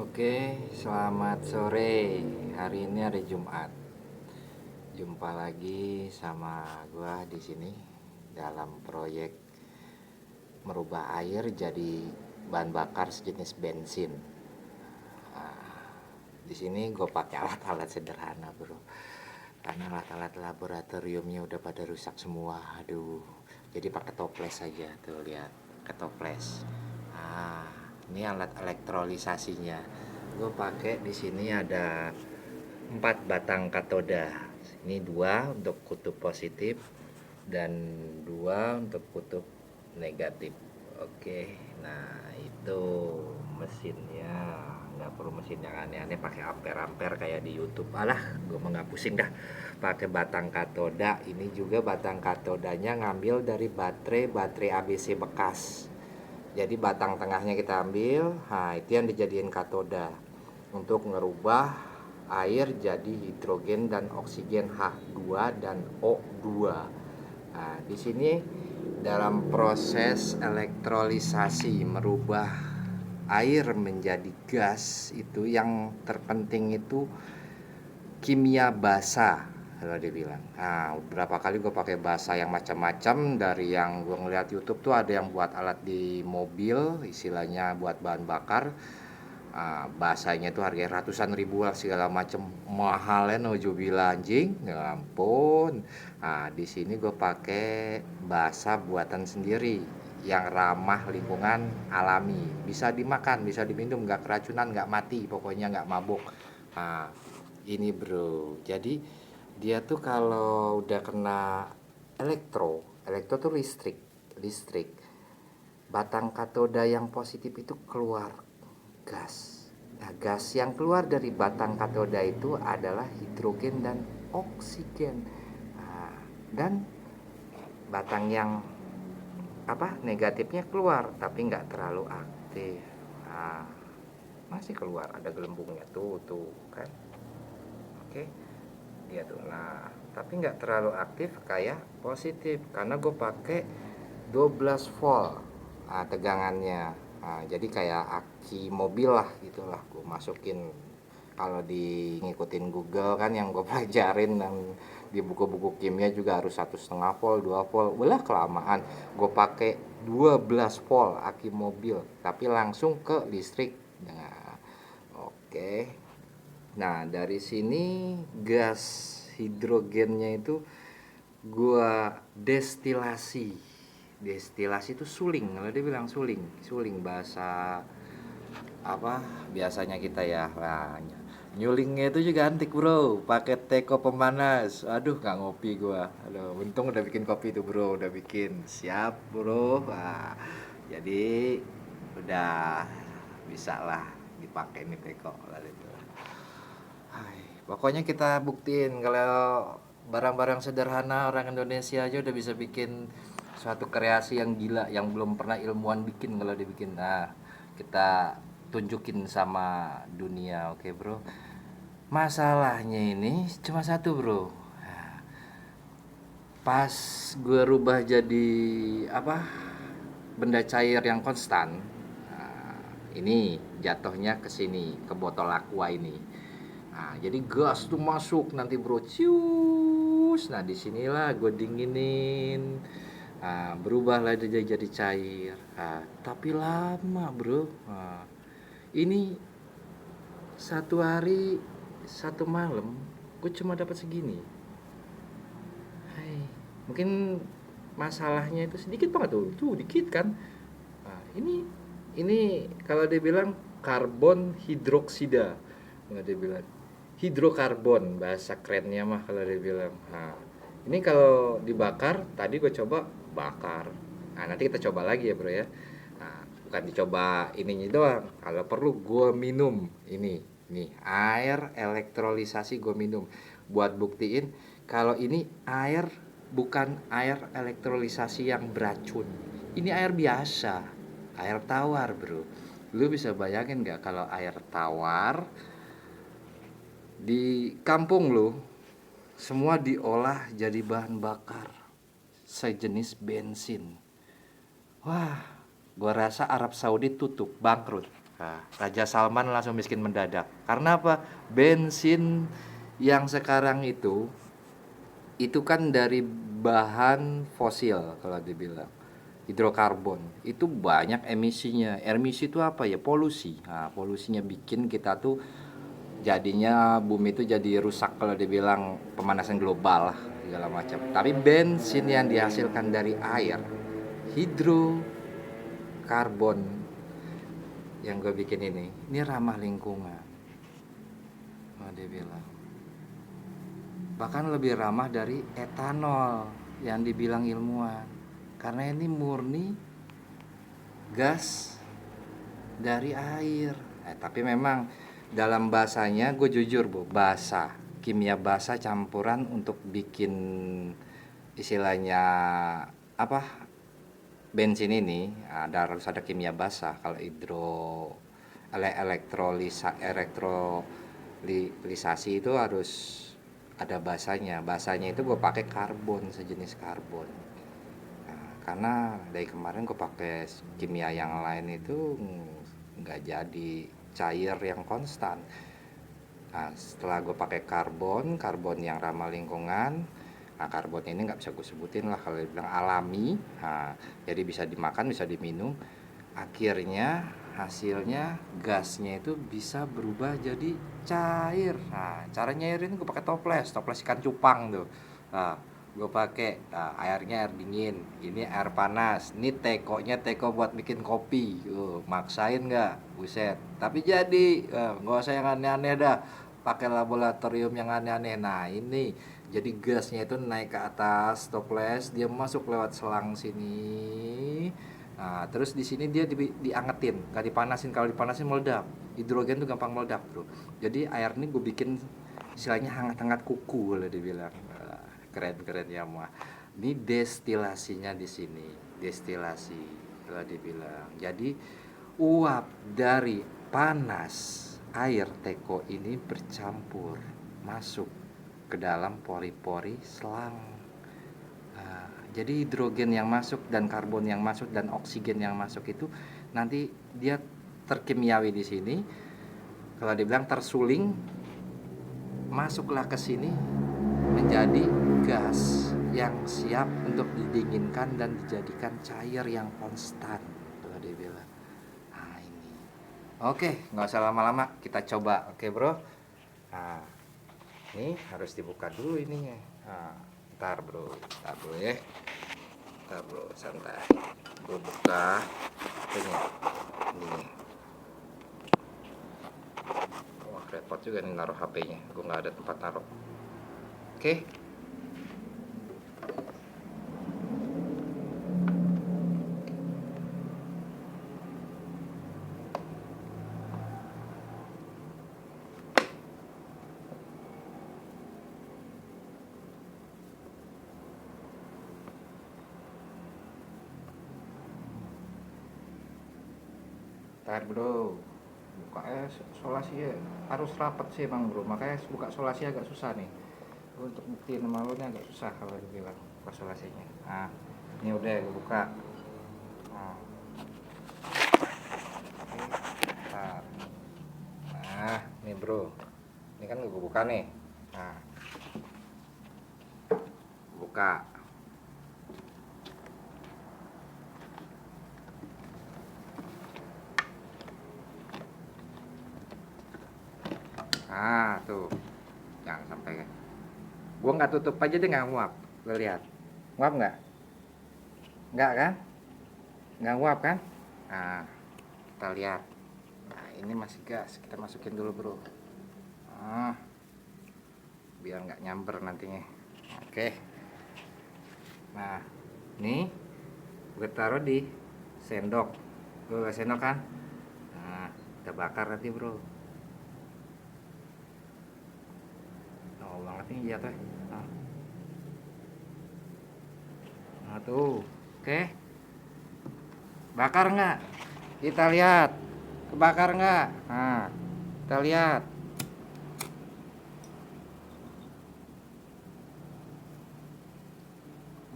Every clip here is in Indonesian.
Oke, selamat sore. Hari ini hari Jumat. Jumpa lagi sama gua di sini dalam proyek merubah air jadi bahan bakar sejenis bensin. Di sini gue pakai alat-alat sederhana, bro. Karena alat-alat laboratoriumnya udah pada rusak semua. Aduh. Jadi pakai toples saja tuh, lihat, pakai toples. Ah, ini alat elektrolisasinya. Gue pakai di sini ada 4 batang katoda. Ini 2 untuk kutub positif dan 2 untuk kutub negatif. Oke, nah itu mesinnya. Nggak perlu mesin yang aneh-aneh pakai ampere-ampere kayak di YouTube. Alah, gue mah nggak pusing dah pakai batang katoda. Ini juga batang katodanya ngambil dari baterai ABC bekas. Jadi batang tengahnya kita ambil, nah itu yang dijadiin katoda untuk ngerubah air jadi hidrogen dan oksigen H2 dan O2. Nah, di sini dalam proses elektrolisasi merubah air menjadi gas itu yang terpenting itu kimia basa kalau dia bilang. Nah, beberapa kali gue pakai basa yang macam-macam. Dari yang gue ngeliat YouTube tuh ada yang buat alat di mobil, istilahnya buat bahan bakar. Bahasanya tuh harganya ratusan ribu lah segala macam, mahalnya nauzubillah anjing, ya ampun. Nah, di sini gue pakai bahasa buatan sendiri yang ramah lingkungan, alami, bisa dimakan, bisa diminum, nggak keracunan, nggak mati, pokoknya nggak mabuk. Nah, ini bro, jadi dia tuh kalau udah kena elektro tuh listrik, batang katoda yang positif itu keluar gas. Nah, gas yang keluar dari batang katoda itu adalah hidrogen dan oksigen. Nah, dan batang yang negatifnya keluar tapi nggak terlalu aktif. Nah, masih keluar ada gelembungnya tuh kan. Oke, dia tuh. Nah, tapi nggak terlalu aktif kayak positif karena gue pakai 12 volt tegangannya. Nah, jadi kayak aki mobil lah gitulah gue masukin. Kalau di ngikutin Google kan yang gue pelajarin dan di buku-buku kimia juga harus 1,5 volt 2 volt, belah kelamaan gue pakai 12 volt aki mobil tapi langsung ke listrik. Nah, oke. Nah, dari sini gas hidrogennya itu gua destilasi. Destilasi itu suling, kalau dia bilang suling, suling bahasa apa biasanya kita ya. Nah, nyulingnya itu juga antik, Bro. Pakai teko pemanas. Aduh, nggak ngopi gua. Aduh, untung udah bikin kopi tuh, Bro. Udah bikin. Siap, Bro. Nah, jadi udah bisa lah dipakai nih teko lah itu. Hai, pokoknya kita buktiin kalau barang-barang sederhana orang Indonesia aja udah bisa bikin suatu kreasi yang gila yang belum pernah ilmuwan bikin kalau dibikin. Nah, kita tunjukin sama dunia, oke bro. Masalahnya ini cuma satu bro. Nah, pas gue rubah jadi apa benda cair yang konstan, nah, ini jatuhnya ke sini ke botol aqua ini. Nah, jadi gas tuh masuk nanti bro, cius. Nah, disinilah gue dinginin. Nah, berubahlah dia jadi cair. Nah, tapi lama bro. Nah, ini satu hari satu malam gue cuma dapat segini. Hai, mungkin masalahnya itu sedikit banget tuh dikit kan. Nah, ini kalau dia bilang karbon hidroksida, nggak dia bilang hidrokarbon bahasa kerennya mah kalau dia bilang. Nah, ini kalau dibakar tadi gue coba bakar. Nah, nanti kita coba lagi ya bro ya. Nah, bukan dicoba ininya doang. Kalau perlu gue minum ini nih air elektrolisasi gue minum buat buktiin kalau ini air bukan air elektrolisasi yang beracun. Ini air biasa, air tawar bro. Lu bisa bayangin nggak kalau air tawar di kampung lu semua diolah jadi bahan bakar sejenis bensin. Wah, gua rasa Arab Saudi tutup, bangkrut. Raja Salman langsung miskin mendadak. Karena apa? Bensin yang sekarang itu kan dari bahan fosil kalau dibilang. Hidrokarbon. Itu banyak emisinya. Emisi itu apa ya? Polusi. Nah, polusinya bikin kita tuh jadinya bumi itu jadi rusak kalau dibilang pemanasan global lah segala macam. Tapi bensin yang dihasilkan dari air, hidrokarbon yang gue bikin ini ramah lingkungan. Oh, dia bilang bahkan lebih ramah dari etanol yang dibilang ilmuwan, karena ini murni gas dari air. Tapi memang dalam bahasanya gue jujur bahasa kimia bahasa campuran untuk bikin istilahnya apa bensin ini harus ada kimia basah. Kalau elektrolisasi itu harus ada basanya. Basanya itu gue pakai karbon, sejenis karbon. Karena dari kemarin gue pakai kimia yang lain itu nggak jadi cair yang konstan. Setelah gue pakai karbon yang ramah lingkungan. Karbon ini nggak bisa gue sebutin lah kalau dibilang alami. Jadi bisa dimakan, bisa diminum. Akhirnya hasilnya gasnya itu bisa berubah jadi cair. Cara nyairin gue pakai toples ikan cupang tuh. Gue pakai airnya air dingin, ini air panas. Ini teko buat bikin kopi. Maksain nggak? Buset. Tapi jadi nggak usah yang aneh-aneh dah. Pakai laboratorium yang aneh-aneh. Nah ini jadi gasnya itu naik ke atas toples, dia masuk lewat selang sini. Terus di sini dia diangetin, nggak dipanasin. Kalau dipanasin meledak. Hidrogen tuh gampang meledak, bro. Jadi air ini gue bikin istilahnya hangat-hangat kuku boleh dibilang. Keren ya mah. Ini destilasinya di sini, destilasi kalau dibilang. Jadi uap dari panas air teko ini bercampur masuk ke dalam pori-pori selang. Jadi hidrogen yang masuk dan karbon yang masuk dan oksigen yang masuk itu nanti dia terkimiawi di sini. Kalau dibilang tersuling, masuklah ke sini menjadi gas yang siap untuk didinginkan dan dijadikan cair yang konstan. Kalau dibilang. Ini. Oke, nggak usah lama-lama, kita coba. Oke, bro. Ini harus dibuka dulu ininya. Ntar bro ya. Ntar bro, santai. Gue buka ini. Wah, repot juga nih naruh HP-nya. Gue nggak ada tempat naruh. Oke. Ntar bro, bukanya solasi ya harus rapat sih emang bro, makanya buka solasi agak susah nih. Untuk buktiin sama lo agak susah kalau dibilang buka solasinya. Ini udah gue buka. Nih bro, ini kan gue buka nih. Buka. Tuh, jangan sampai. Gue nggak tutup aja deh, nggak nguap. Lo lihat, nguap nggak? Nggak kan? Nggak nguap kan? Kita lihat. Ini masih gas, kita masukin dulu bro. Biar nggak nyamber nantinya. Oke. Nah, ini gue taruh di sendok. Gue sendok kan? Kita bakar nanti bro. Banget nih jatuh. Tuh, oke. Bakar nggak? Kita lihat. Kebakar nggak? Kita lihat.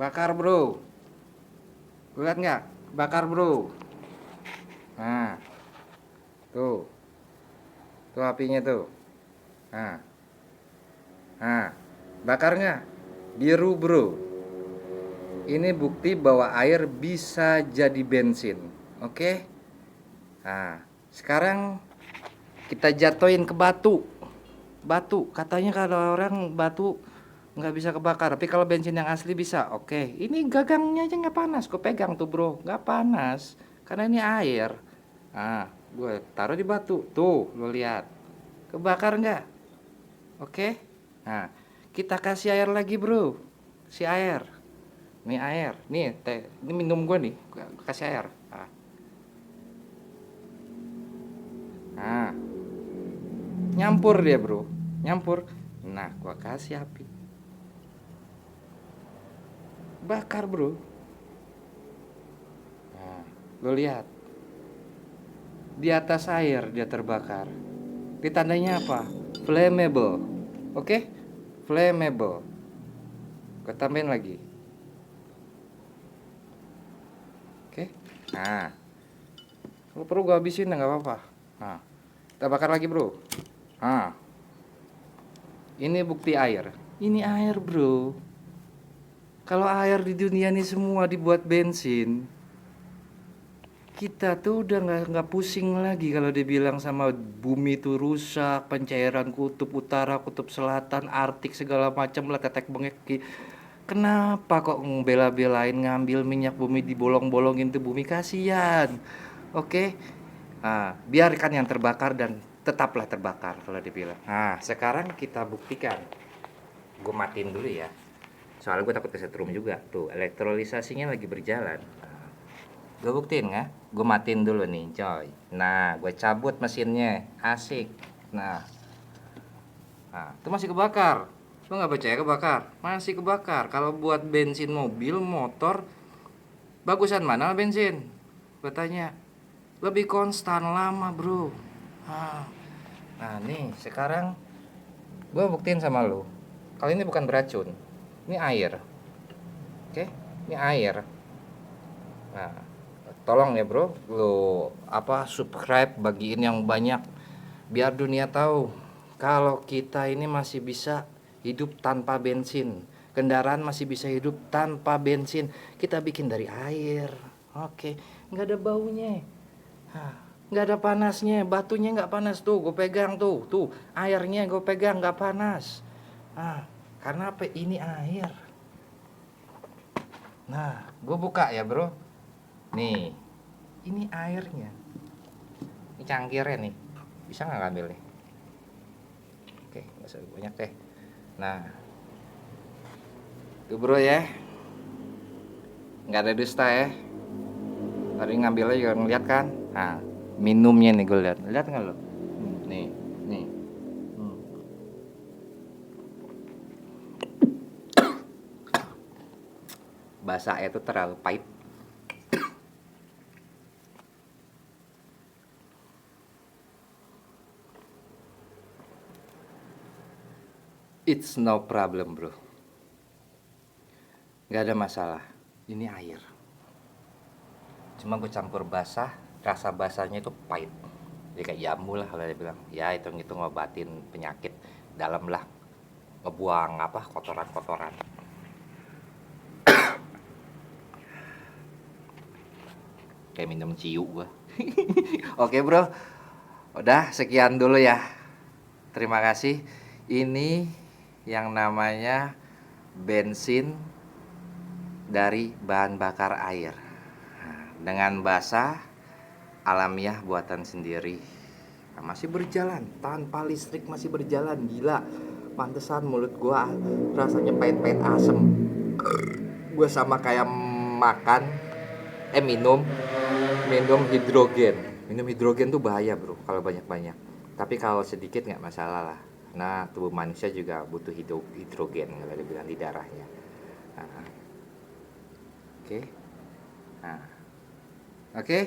Bakar bro. Lihat nggak? Bakar bro. Tuh. Tuh apinya tuh. Nah. Nah. Bakar nggak? Biru bro. Ini bukti bahwa air bisa jadi bensin. Oke? Nah, sekarang kita jatuhin ke batu. Batu, katanya kalau orang batu nggak bisa kebakar, tapi kalau bensin yang asli bisa. Oke, ini gagangnya aja nggak panas. Gue pegang tuh bro, nggak panas. Karena ini air. Nah, gue taruh di batu. Tuh, lo lihat. Kebakar nggak? Oke. Nah, kita kasih air lagi bro. Si air. Nih air. Nih, teh. Ini minum gue nih. Gua kasih air. Nah, nyampur dia bro. Nyampur. Nah, gua kasih api. Bakar bro. Nah, lo lihat. Di atas air dia terbakar. Di tandanya apa? Flammable. Oke? Flammable. Gue tambahin lagi. Oke? Nah, kalau perlu gue habisin nggak apa-apa. Nah, kita bakar lagi bro. Nah, ini bukti air. Ini air bro. Kalau air di dunia ini semua dibuat bensin, kita tuh udah nggak pusing lagi kalau dibilang sama bumi itu rusak, pencairan kutub utara, kutub selatan, Arktik segala macam lah, tetek bengek. Kenapa kok bela-belain ngambil minyak bumi dibolong-bolongin tuh bumi, kasihan. Oke. Nah, biarkan yang terbakar dan tetaplah terbakar kalau dibilang. Nah, sekarang kita buktikan. Gue matiin dulu ya. Soalnya gue takut kesetrum juga. Tuh, elektrolisasinya lagi berjalan. Gue buktiin ya. Gue matiin dulu nih coy. Nah, gue cabut mesinnya. Asik. Nah, itu masih kebakar. Lo nggak percaya kebakar? Masih kebakar. Kalau buat bensin mobil, motor, bagusan mana bensin? Gue tanya. Lebih konstan lama bro. Nah nih sekarang gue buktiin sama lo. Kali ini bukan beracun. Ini air. Oke? Ini air. Nah, tolong ya bro, lo subscribe, bagiin yang banyak biar dunia tahu kalau kita ini masih bisa hidup tanpa bensin. Kendaraan masih bisa hidup tanpa bensin. Kita bikin dari air. Oke, nggak ada baunya. Nggak ada panasnya, batunya nggak panas tuh, gue pegang tuh airnya gue pegang nggak panas. Karena apa? Ini air. Nah, gue buka ya bro. Nih, ini airnya. Ini cangkirnya nih. Bisa nggak ngambil nih? Oke, nggak usah banyak deh. Nah, tuh bro ya. Nggak ada dusta ya. Tadi ngambilnya juga ngeliat kan. Nah, minumnya nih gue lihat. Lihat nggak lo? Nih. Bahasa itu terlalu pahit. It's no problem bro. Gak ada masalah. Ini air. Cuma gue campur basah. Rasa basahnya itu pahit. Jadi kayak jamu lah kalau dia bilang. Ya hitung-hitung ngobatin penyakit dalam lah. Ngebuang kotoran-kotoran. Kayak minum ciu gue. Oke bro. Udah sekian dulu ya. Terima kasih. Ini yang namanya bensin dari bahan bakar air. Dengan basah, alamiah buatan sendiri. Masih berjalan, tanpa listrik masih berjalan. Gila, pantesan mulut gua rasanya pahit-pahit asem. Gua sama kayak minum hidrogen. Minum hidrogen tuh bahaya bro kalau banyak-banyak. Tapi kalau sedikit nggak masalah lah. Nah, tubuh manusia juga butuh hidrogen kalau dibilang di darahnya. Oke. Oke.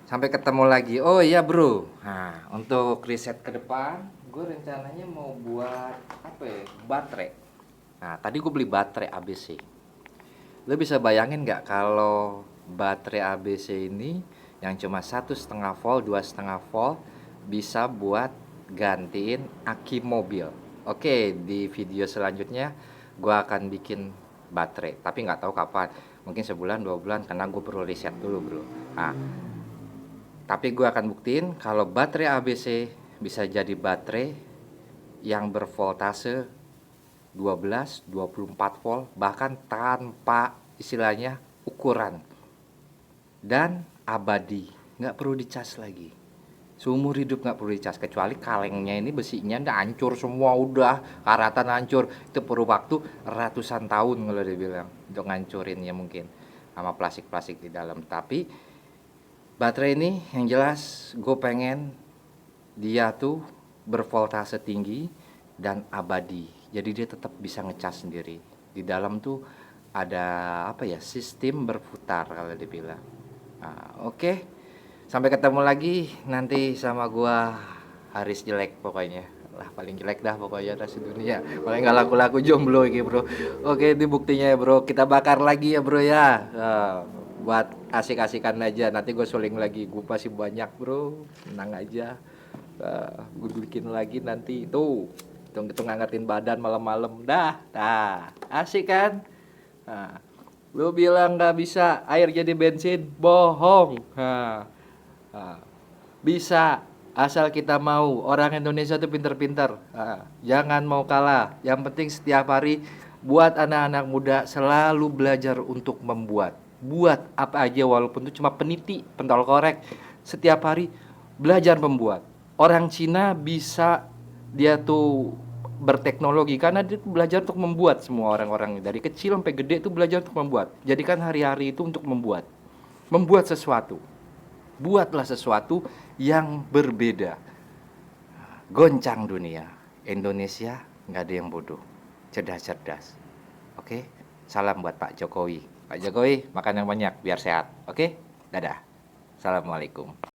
Sampai ketemu lagi. Oh iya bro. Nah, untuk riset ke depan, gue rencananya mau buat baterai. Nah, tadi gue beli baterai ABC. Lo bisa bayangin nggak kalau baterai ABC ini yang cuma 1,5 volt, 2,5 volt bisa buat gantiin aki mobil. Oke, di video selanjutnya gua akan bikin baterai, tapi nggak tahu kapan, mungkin sebulan 2 bulan karena gue perlu riset dulu bro. Nah, tapi gue akan buktiin kalau baterai ABC bisa jadi baterai yang bervoltase 12, 24 volt bahkan tanpa istilahnya ukuran, dan abadi, nggak perlu dicas lagi. Seumur hidup nggak perlu dicas, kecuali kalengnya ini besinya udah hancur semua, udah karatan hancur, itu perlu waktu ratusan tahun kalau dia bilang untuk ngancurinnya mungkin sama plastik-plastik di dalam. Tapi baterai ini yang jelas gue pengen dia tuh bervoltase tinggi dan abadi, jadi dia tetap bisa ngecas sendiri. Di dalam tuh ada apa ya, sistem berputar kalau dibilang. Nah, oke. Sampai ketemu lagi nanti sama gua Haris jelek pokoknya. Lah paling jelek dah pokoknya atas dunia. Paling nggak laku-laku jomblo iki, Bro. Oke, ini buktinya ya, Bro. Kita bakar lagi ya, Bro ya. Buat asik-asikan aja. Nanti gue suling lagi. Gue pasti banyak, Bro. Tenang aja. Gue bikin lagi nanti. Tuh. Hitung-hitung ngangetin badan malam-malam. Dah. Asik kan? Nah, lu bilang nggak bisa air jadi bensin, bohong. Bisa, asal kita mau. Orang Indonesia tuh pinter-pinter. Jangan mau kalah. Yang penting setiap hari buat anak-anak muda selalu belajar untuk membuat. Buat apa aja walaupun itu cuma peniti, pentol korek. Setiap hari belajar membuat. Orang Cina bisa dia tuh berteknologi karena dia tuh belajar untuk membuat. Semua orang-orang dari kecil sampai gede tuh belajar untuk membuat. Jadikan hari-hari itu untuk membuat sesuatu. Buatlah sesuatu yang berbeda. Goncang dunia. Indonesia nggak ada yang bodoh. Cerdas-cerdas. Oke? Salam buat Pak Jokowi. Pak Jokowi, makan yang banyak biar sehat. Oke? Dadah. Assalamualaikum.